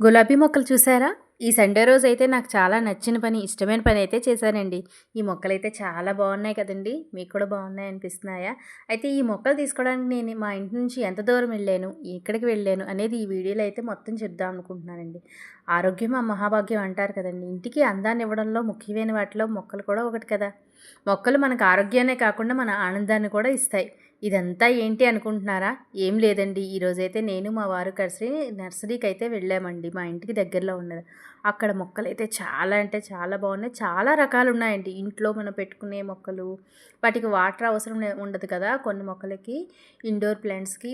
గులాబీ మొక్కలు చూసారా? ఈ సండే రోజైతే నాకు చాలా నచ్చిన పని, ఇష్టమైన పనైతే చేశానండి. ఈ మొక్కలైతే చాలా బాగున్నాయి కదండీ! మీకు కూడా బాగున్నాయి అనిపిస్తున్నాయా? అయితే ఈ మొక్కలు తీసుకోవడానికి నేను మా ఇంటి నుంచి ఎంత దూరం వెళ్ళాను, ఎక్కడికి వెళ్ళాను అనేది ఈ వీడియోలో అయితే మొత్తం చెప్దాం అనుకుంటున్నానండి. ఆరోగ్యం మహాభాగ్యం అంటారు కదండీ! ఇంటికి అందాన్ని ఇవ్వడంలో ముఖ్యమైన వాటిలో మొక్కలు కూడా ఒకటి కదా! మొక్కలు మనకు ఆరోగ్యాన్నే కాకుండా మన ఆనందాన్ని కూడా ఇస్తాయి. ఇదంతా ఏంటి అనుకుంటున్నారా? ఏం లేదండి. ఈరోజైతే నేను మా వారు కలిసి నర్సరీకైతే వెళ్ళామండి. మా ఇంటికి దగ్గరలో ఉన్నది. అక్కడ మొక్కలైతే చాలా అంటే చాలా బాగున్నాయి. చాలా రకాలున్నాయండి. ఇంట్లో మనం పెట్టుకునే మొక్కలు, వాటికి వాటర్ అవసరం ఉండదు కదా! కొన్ని మొక్కలకి ఇండోర్ ప్లాంట్స్‌కి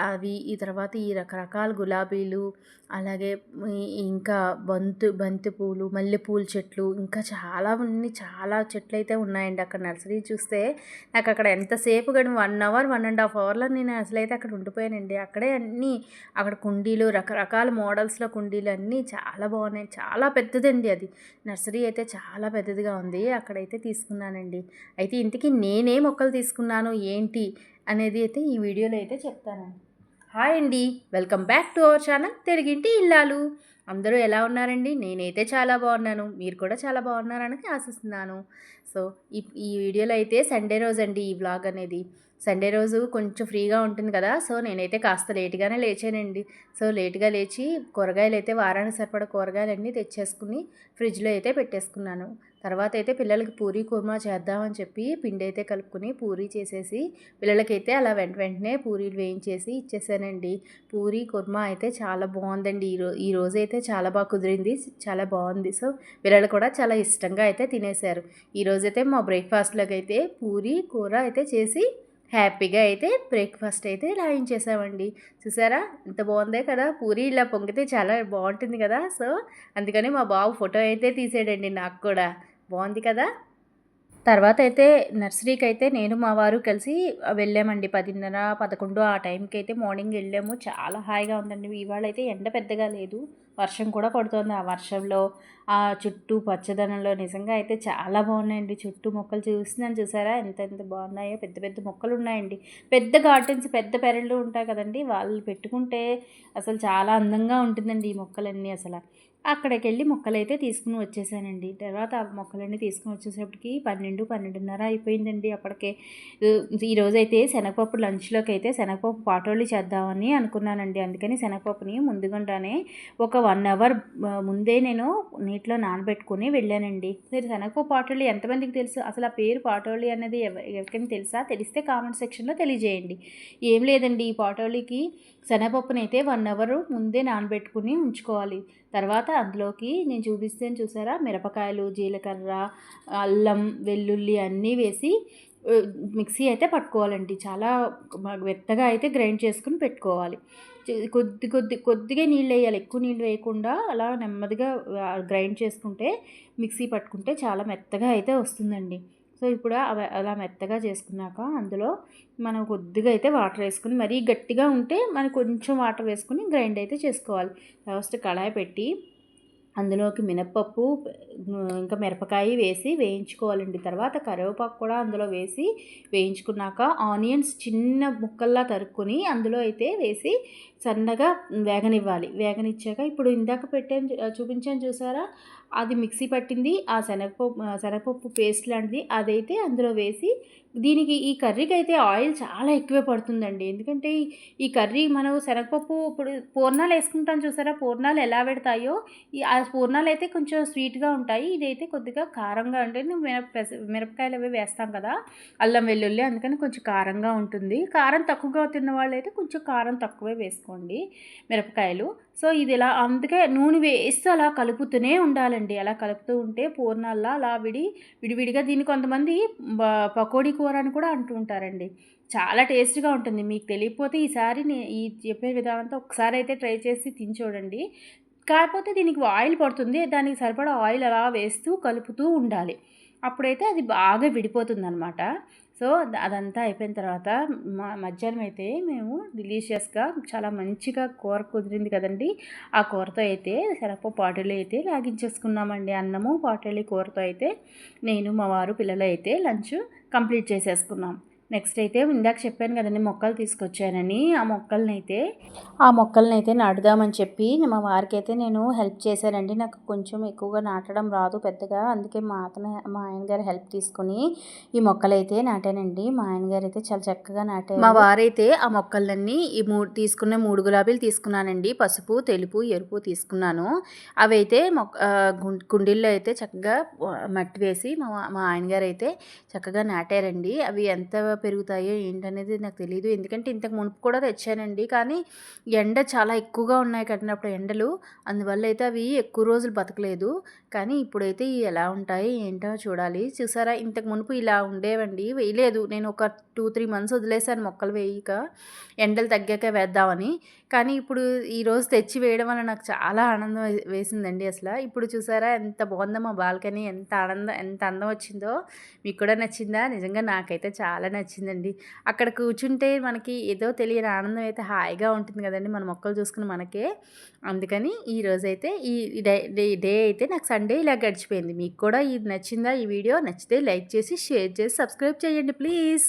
అవి ఈ తర్వాత ఈ రకరకాల గులాబీలు, అలాగే ఇంకా బంతి పూలు, మల్లెపూల చెట్లు, ఇంకా చాలా చెట్లయితే ఉన్నాయండి. అక్కడ నర్సరీ చూస్తే నాకక్కడ ఎంతసేపు గని 1 అవర్, 1 ½ అవర్‌లో నేను అసలైతే అక్కడ ఉండిపోయానండి. అక్కడే అన్నీ అక్కడ కుండీలు, రకరకాల మోడల్స్‌లో కుండీలు అన్నీ చాలా బాగున్నాయి. చాలా పెద్దదండి అది. నర్సరీ అయితే చాలా పెద్దదిగా ఉంది. అక్కడైతే తీసుకున్నానండి. అయితే ఇంతకీ నేనే మొక్కలు తీసుకున్నాను, ఏంటి అనేది అయితే ఈ వీడియోలో అయితే చెప్తానండి. హాయ్ అండి, welcome back to our channel తెలుగింటి ఇల్లాలు. అందరూ ఎలా ఉన్నారండి? నేనైతే చాలా బాగున్నాను. మీరు కూడా చాలా బాగున్నారని ఆశిస్తున్నాను. సో ఈ వీడియోలో అయితే సండే రోజు అండి ఈ వ్లాగ్ అనేది. సండే రోజు కొంచెం ఫ్రీగా ఉంటుంది కదా! సో నేనైతే కాస్త లేట్‌గానే లేచానండి. సో లేట్‌గా లేచి కూరగాయలు అయితే వారానికి సరిపడా కూరగాయలన్నీ తెచ్చేసుకుని ఫ్రిడ్జ్‌లో అయితే పెట్టేసుకున్నాను. తర్వాత అయితే పిల్లలకి పూరీ కుర్మా చేద్దామని చెప్పి పిండి అయితే కలుపుకొని పూరీ చేసేసి పిల్లలకైతే అలా వెంటనే పూరీలు వేయించేసి ఇచ్చేసానండి. పూరీ కుర్మా అయితే చాలా బాగుందండి. ఈ రోజైతే చాలా బాగా కుదిరింది. చాలా బాగుంది. సో పిల్లలు కూడా చాలా ఇష్టంగా అయితే తినేశారు. ఈరోజైతే మా బ్రేక్‌ఫాస్ట్‌లోకి అయితే పూరీ కూర అయితే చేసి హ్యాపీగా అయితే బ్రేక్‌ఫాస్ట్ అయితే లాగించేసామండి. చూసారా ఎంత బాగుందో కదా! పూరీ ఇలా పొంగితే చాలా బాగుంటుంది కదా! సో అందుకని మా బాబు ఫోటో అయితే తీసాడండి నాకు కూడా. బాగుంది కదా! తర్వాత అయితే నర్సరీకైతే నేను మా వారు కలిసి వెళ్ళామండి. 10:30, 11 ఆ టైంకి అయితే మార్నింగ్ వెళ్ళాము. చాలా హాయిగా ఉందండి. ఇవాళ అయితే ఎండ పెద్దగా లేదు. వర్షం కూడా పడుతోంది. ఆ వర్షంలో ఆ చుట్టూ పచ్చదనంలో నిజంగా అయితే చాలా బాగున్నాయండి. చుట్టూ మొక్కలు చూస్తున్నాను చూసారా ఎంత ఎంత బాగున్నాయో. పెద్ద పెద్ద మొక్కలు ఉన్నాయండి. పెద్ద గార్డెన్స్, పెద్ద పెరళ్ళు ఉంటాయి కదండి, వాళ్ళు పెట్టుకుంటే అసలు చాలా అందంగా ఉంటుందండి ఈ మొక్కలన్నీ అసలు. అక్కడికెళ్ళి మొక్కలైతే తీసుకుని వచ్చేసానండి. తర్వాత ఆ మొక్కలన్నీ తీసుకొని వచ్చేసేపటికి 12, 12:30 అయిపోయిందండి అప్పటికే. ఈరోజైతే శనగపప్పు లంచ్‌లోకి అయితే శనగపప్పు పాటోళ్ళు చేద్దామని అనుకున్నానండి. అందుకని శనగపప్పుని ముందుగుండానే ఒక 1 అవర్ ముందే నేను నీటిలో నానబెట్టుకొని వెళ్ళానండి. మీరు శనగపప్పు పాటోళ్ళు ఎంతమందికి తెలుసు? అసలు ఆ పేరు పాటోళ్ళు అనేది ఎవరికైనా తెలుసా? తెలిస్తే కామెంట్ సెక్షన్‌లో తెలియజేయండి. ఏం లేదండి, ఈ పాటోళ్ళకి శనగపప్పునైతే 1 అవర్ ముందే నానబెట్టుకుని ఉంచుకోవాలి. తర్వాత అందులోకి నేను చూపిస్తాను చూసారా, మిరపకాయలు, జీలకర్ర, అల్లం, వెల్లుల్లి అన్నీ వేసి మిక్సీ అయితే పట్టుకోవాలండి. చాలా మెత్తగా అయితే గ్రైండ్ చేసుకుని పెట్టుకోవాలి. కొద్దిగా నీళ్ళు వేయాలి, ఎక్కువ నీళ్ళు వేయకుండా అలా నెమ్మదిగా గ్రైండ్ చేసుకుంటే మిక్సీ పట్టుకుంటే చాలా మెత్తగా అయితే వస్తుందండి. సో ఇప్పుడు అలా మెత్తగా చేసుకున్నాక అందులో మనం కొద్దిగా అయితే వాటర్ వేసుకుని, మరీ గట్టిగా ఉంటే మనం కొంచెం వాటర్ వేసుకుని గ్రైండ్ అయితే చేసుకోవాలి. ఫస్ట్ కడాయి పెట్టి అందులోకి మినప్పప్పు, ఇంకా మిరపకాయ వేసి వేయించుకోవాలండి. తర్వాత కరివేపాకు కూడా అందులో వేసి వేయించుకున్నాక ఆనియన్స్ చిన్న ముక్కల్లా తరుక్కొని అందులో అయితే వేసి సన్నగా వేగనివ్వాలి. వేగనిచ్చాక ఇప్పుడు ఇందాక చూపించాను చూసారా, అది మిక్సీ పట్టింది ఆ శనగపప్పు పేస్ట్ లాంటిది అదైతే అందులో వేసి, దీనికి ఈ కర్రీకి అయితే ఆయిల్ చాలా ఎక్కువే పడుతుందండి. ఎందుకంటే ఈ కర్రీ మనం శనగపప్పు ఇప్పుడు పూర్ణాలు వేసుకుంటాం చూసారా, పూర్ణాలు ఎలా పెడతాయో ఆ పూర్ణాలు అయితే కొంచెం స్వీట్గా ఉంటాయి. ఇదైతే కొద్దిగా కారంగా అంటే మిరపకాయలు అవి వేస్తాం కదా, అల్లం వెల్లుల్లి, అందుకని కొంచెం కారంగా ఉంటుంది. కారం తక్కువగా తిన్న వాళ్ళు అయితే కొంచెం కారం తక్కువే వేసుకోండి మిరపకాయలు. సో ఇది ఇలా అందుకే నూనె వేస్తూ అలా కలుపుతూనే ఉండాలండి. అలా కలుపుతూ ఉంటే పూర్ణాల్లా అలా విడివిడిగా దీన్ని కొంతమంది పకోడీ కూర అని కూడా అంటూ ఉంటారండి. చాలా టేస్ట్గా ఉంటుంది. మీకు తెలియకపోతే ఈసారి ఈ చెప్పే విధానంతో ఒకసారి అయితే ట్రై చేసి తిని చూడండి. కాకపోతే దీనికి ఆయిల్ పడుతుంది. దానికి సరిపడా ఆయిల్ అలా వేస్తూ కలుపుతూ ఉండాలి. అప్పుడైతే అది బాగా విడిపోతుందనమాట. సో అదంతా అయిపోయిన తర్వాత మధ్యాహ్నం అయితే మేము డెలీషియస్గా చాలా మంచిగా కూర కుదిరింది కదండి. ఆ కూరతో అయితే శనగపప్పు పాటోలి అయితే లాగించేసుకున్నామండి. అన్నము పాటోలి కూరతో అయితే నేను మా వారు పిల్లలు అయితే లంచ్ కంప్లీట్ చేసేసుకున్నాం. నెక్స్ట్ అయితే ఇందాక చెప్పాను కదండీ మొక్కలు తీసుకొచ్చానని. ఆ మొక్కలనైతే నాటుదామని చెప్పి మా వారికైతే నేను హెల్ప్ చేశానండి. నాకు కొంచెం ఎక్కువగా నాటడం రాదు పెద్దగా. అందుకే మా ఆయనగారు హెల్ప్ తీసుకొని ఈ మొక్కలైతే నాటానండి. మా ఆయనగారైతే చాలా చక్కగా నాటారు. మా వారైతే ఆ మొక్కలన్నీ తీసుకున్న 3 గులాబీలు తీసుకున్నానండి. పసుపు, తెలుపు, ఎరుపు తీసుకున్నాను. అవైతే కుండీల్లో అయితే చక్కగా మట్టి వేసి మా ఆయనగారైతే చక్కగా నాటారండి. అవి ఎంత పెరుగుతాయో ఏంటనేది నాకు తెలీదు. ఎందుకంటే ఇంతకు మునుపు కూడా తెచ్చానండి. కానీ ఎండ చాలా ఎక్కువగా ఉన్నాయి కదండీ అప్పుడు ఎండలు. అందువల్ల అయితే అవి ఎక్కువ రోజులు బతకలేదు. కానీ ఇప్పుడైతే ఎలా ఉంటాయి ఏంటో చూడాలి. చూసారా ఇంతకు మునుపు ఇలా ఉండేవండి. వేయలేదు. నేను ఒక 2-3 మంత్స్ వదిలేసాను మొక్కలు వేయక. ఎండలు తగ్గాక వేద్దామని. కానీ ఇప్పుడు ఈరోజు తెచ్చి వేయడం వల్ల నాకు చాలా ఆనందం వేసిందండి అసల. ఇప్పుడు చూసారా ఎంత బాగుందో మా బాల్కనీ, ఎంత అందం వచ్చిందో. మీకు కూడా నచ్చిందా? నిజంగా నాకైతే చాలా నచ్చిందండి. అక్కడ కూర్చుంటే మనకి ఏదో తెలియని ఆనందం అయితే హాయిగా ఉంటుంది కదండీ మన మొక్కలు చూసుకుని మనకే. అందుకని ఈరోజైతే ఈ డే అయితే నాకు సండే ఇలా గడిచిపోయింది. మీకు కూడా ఇది నచ్చిందా ఈ వీడియో? నచ్చితే లైక్ చేసి, షేర్ చేసి, సబ్స్క్రైబ్ చేయండి ప్లీజ్.